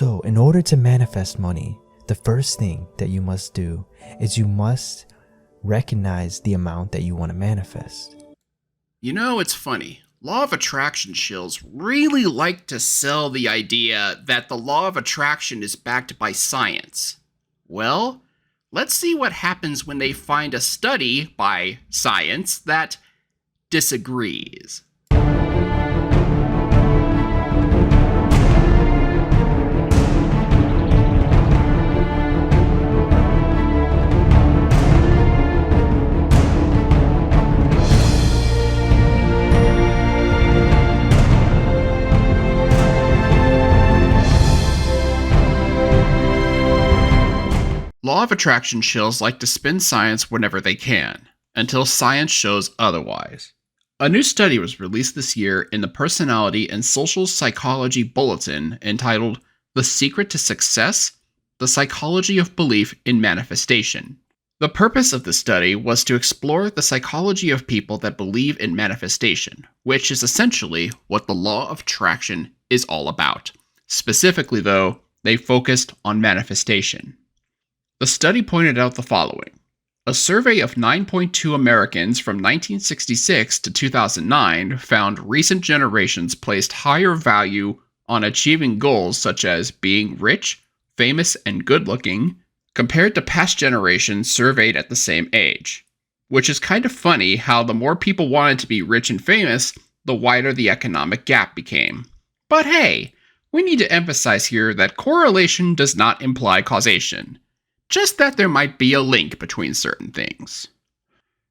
So, in order to manifest money, the first thing that you must do is you must recognize the amount that you want to manifest. You know, it's funny. Law of attraction shills really like to sell the idea that the law of attraction is backed by science. Well, let's see what happens when they find a study by science that disagrees. Law of attraction shills like to spin science whenever they can, until science shows otherwise. A new study was released this year in the Personality and Social Psychology Bulletin entitled The Secret to Success: The Psychology of Belief in Manifestation. The purpose of the study was to explore the psychology of people that believe in manifestation, which is essentially what the law of attraction is all about. Specifically, though, they focused on manifestation. The study pointed out the following. A survey of 9.2 Americans from 1966 to 2009 found recent generations placed higher value on achieving goals such as being rich, famous, and good-looking compared to past generations surveyed at the same age. Which is kind of funny how the more people wanted to be rich and famous, the wider the economic gap became. But hey, we need to emphasize here that correlation does not imply causation. Just that there might be a link between certain things.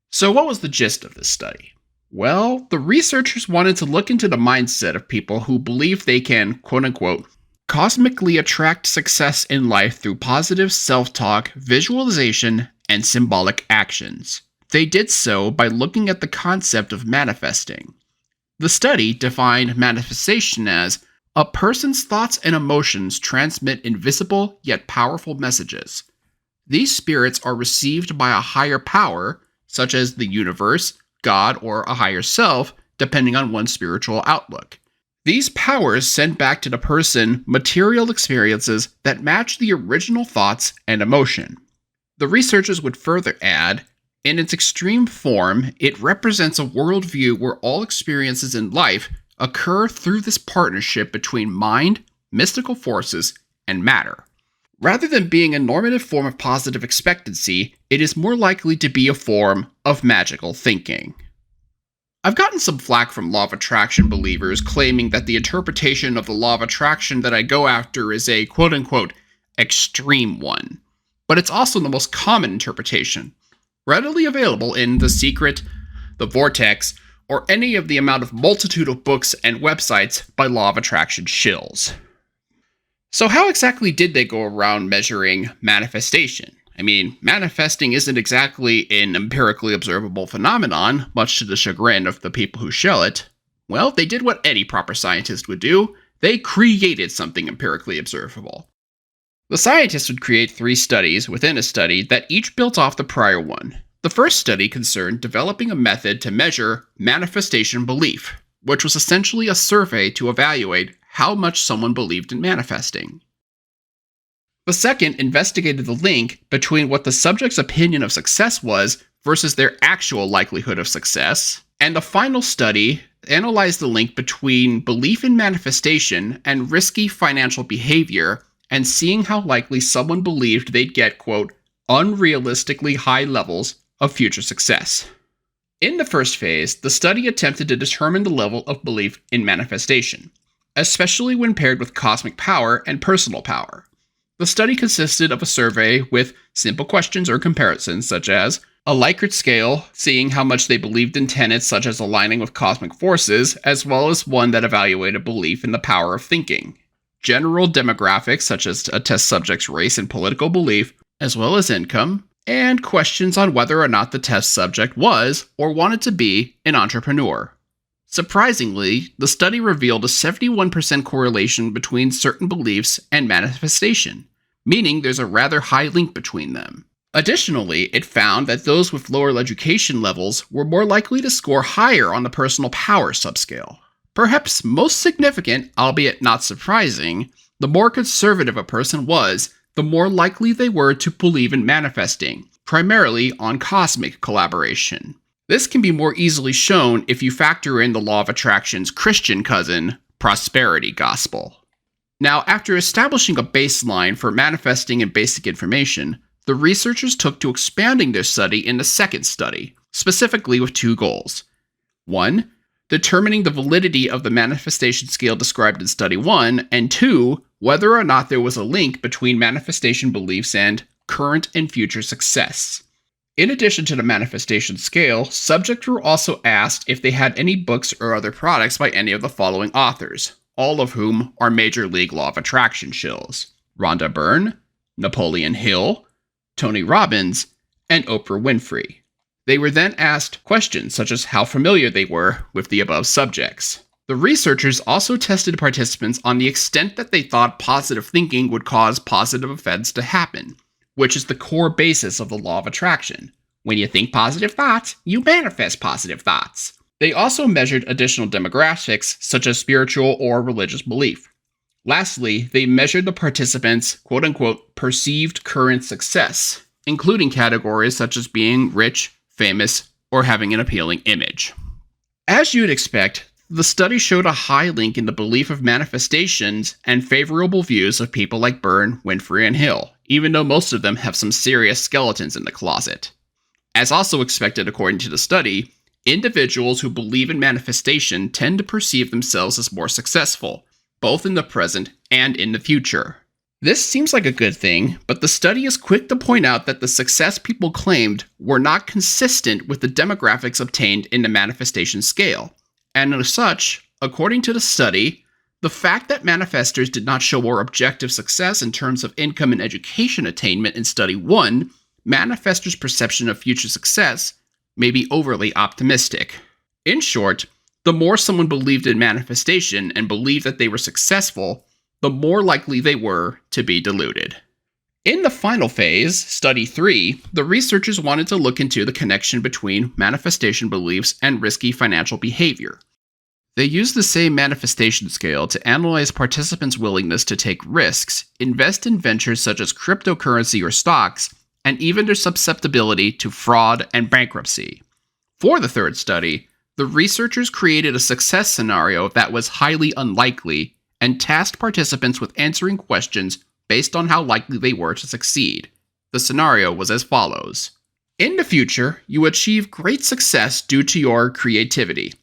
So what was the gist of this study? Well, the researchers wanted to look into the mindset of people who believe they can, quote-unquote, cosmically attract success in life through positive self-talk, visualization, and symbolic actions. They did so by looking at the concept of manifesting. The study defined manifestation as a person's thoughts and emotions transmit invisible yet powerful messages. These spirits are received by a higher power, such as the universe, God, or a higher self, depending on one's spiritual outlook. These powers send back to the person material experiences that match the original thoughts and emotion. The researchers would further add, in its extreme form, it represents a worldview where all experiences in life occur through this partnership between mind, mystical forces, and matter. Rather than being a normative form of positive expectancy, it is more likely to be a form of magical thinking. I've gotten some flack from law of attraction believers claiming that the interpretation of the law of attraction that I go after is a quote-unquote extreme one. But it's also the most common interpretation, readily available in The Secret, The Vortex, or any of the amount of multitude of books and websites by law of attraction shills. So how exactly did they go around measuring manifestation? I mean, manifesting isn't exactly an empirically observable phenomenon, much to the chagrin of the people who shell it. Well, they did what any proper scientist would do. They created something empirically observable. The scientists would create 3 studies within a study that each built off the prior one. The first study concerned developing a method to measure manifestation belief, which was essentially a survey to evaluate how much someone believed in manifesting. The second investigated the link between what the subject's opinion of success was versus their actual likelihood of success. And the final study analyzed the link between belief in manifestation and risky financial behavior and seeing how likely someone believed they'd get, quote, unrealistically high levels of future success. In the first phase, the study attempted to determine the level of belief in manifestation, especially when paired with cosmic power and personal power. The study consisted of a survey with simple questions or comparisons such as a Likert scale, seeing how much they believed in tenets such as aligning with cosmic forces, as well as one that evaluated belief in the power of thinking. General demographics such as a test subject's race and political belief, as well as income, and questions on whether or not the test subject was or wanted to be an entrepreneur. Surprisingly, the study revealed a 71% correlation between certain beliefs and manifestation, meaning there's a rather high link between them. Additionally, it found that those with lower education levels were more likely to score higher on the personal power subscale. Perhaps most significant, albeit not surprising, The more conservative a person was, the more likely they were to believe in manifesting, primarily on cosmic collaboration. This can be more easily shown if you factor in the law of attraction's Christian cousin, prosperity gospel. Now, after establishing a baseline for manifesting and basic information, the researchers took to expanding their study in the second study, specifically with two goals. 1. Determining the validity of the manifestation scale described in Study 1, and 2. Whether or not there was a link between manifestation beliefs and current and future success. In addition to the manifestation scale, subjects were also asked if they had any books or other products by any of the following authors, all of whom are Major League Law of Attraction shills: Rhonda Byrne, Napoleon Hill, Tony Robbins, and Oprah Winfrey. They were then asked questions such as how familiar they were with the above subjects. The researchers also tested participants on the extent that they thought positive thinking would cause positive events to happen, which is the core basis of the law of attraction. When you think positive thoughts, you manifest positive thoughts. They also measured additional demographics such as spiritual or religious belief. Lastly, they measured the participants' quote-unquote perceived current success, including categories such as being rich, famous, or having an appealing image. As you'd expect, the study showed a high link in the belief of manifestations and favorable views of people like Byrne, Winfrey, and Hill, even though most of them have some serious skeletons in the closet. As also expected according to the study, individuals who believe in manifestation tend to perceive themselves as more successful, both in the present and in the future. This seems like a good thing, but the study is quick to point out that the success people claimed were not consistent with the demographics obtained in the manifestation scale. And as such, according to the study, the fact that manifestors did not show more objective success in terms of income and education attainment in Study 1, manifestors' perception of future success may be overly optimistic. In short, the more someone believed in manifestation and believed that they were successful, the more likely they were to be deluded. In the final phase, Study 3, the researchers wanted to look into the connection between manifestation beliefs and risky financial behavior. They used the same manifestation scale to analyze participants' willingness to take risks, invest in ventures such as cryptocurrency or stocks, and even their susceptibility to fraud and bankruptcy. For the third study, the researchers created a success scenario that was highly unlikely and tasked participants with answering questions based on how likely they were to succeed. The scenario was as follows. In the future, you achieve great success due to your creativity.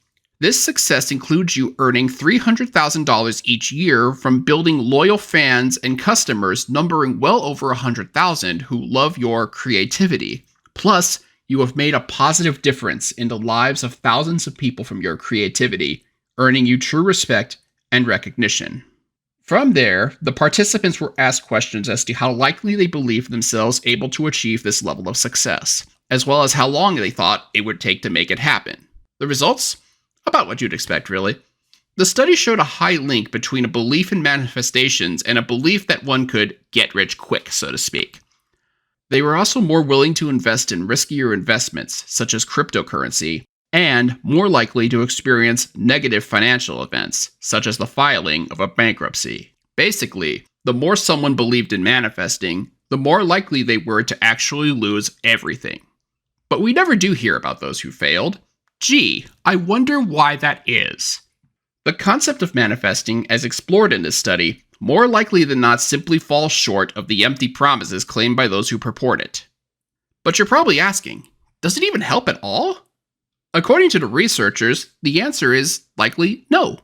This success includes you earning $300,000 each year from building loyal fans and customers numbering well over 100,000 who love your creativity. Plus, you have made a positive difference in the lives of thousands of people from your creativity, earning you true respect and recognition. From there, the participants were asked questions as to how likely they believed themselves able to achieve this level of success, as well as how long they thought it would take to make it happen. The results? About what you'd expect, really. The study showed a high link between a belief in manifestations and a belief that one could get rich quick, so to speak. They were also more willing to invest in riskier investments, such as cryptocurrency, and more likely to experience negative financial events, such as the filing of a bankruptcy. Basically, the more someone believed in manifesting, the more likely they were to actually lose everything. But we never do hear about those who failed. Gee, I wonder why that is. The concept of manifesting, as explored in this study, more likely than not simply falls short of the empty promises claimed by those who purport it. But you're probably asking, does it even help at all? According to the researchers, the answer is likely no.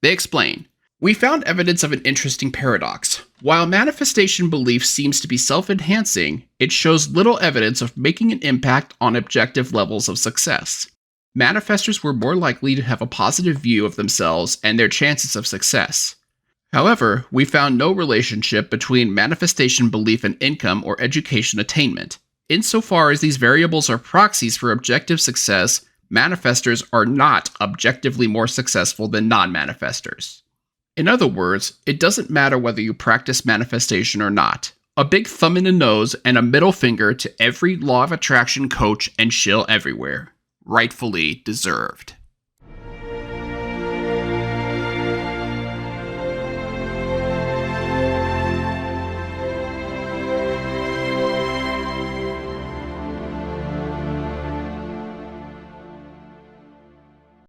They explain, we found evidence of an interesting paradox. While manifestation belief seems to be self-enhancing, it shows little evidence of making an impact on objective levels of success. Manifestors were more likely to have a positive view of themselves and their chances of success. However, we found no relationship between manifestation belief and income or education attainment. Insofar as these variables are proxies for objective success, manifestors are not objectively more successful than non-manifestors. In other words, it doesn't matter whether you practice manifestation or not. A big thumb in the nose and a middle finger to every law of attraction coach and shill everywhere. Rightfully deserved.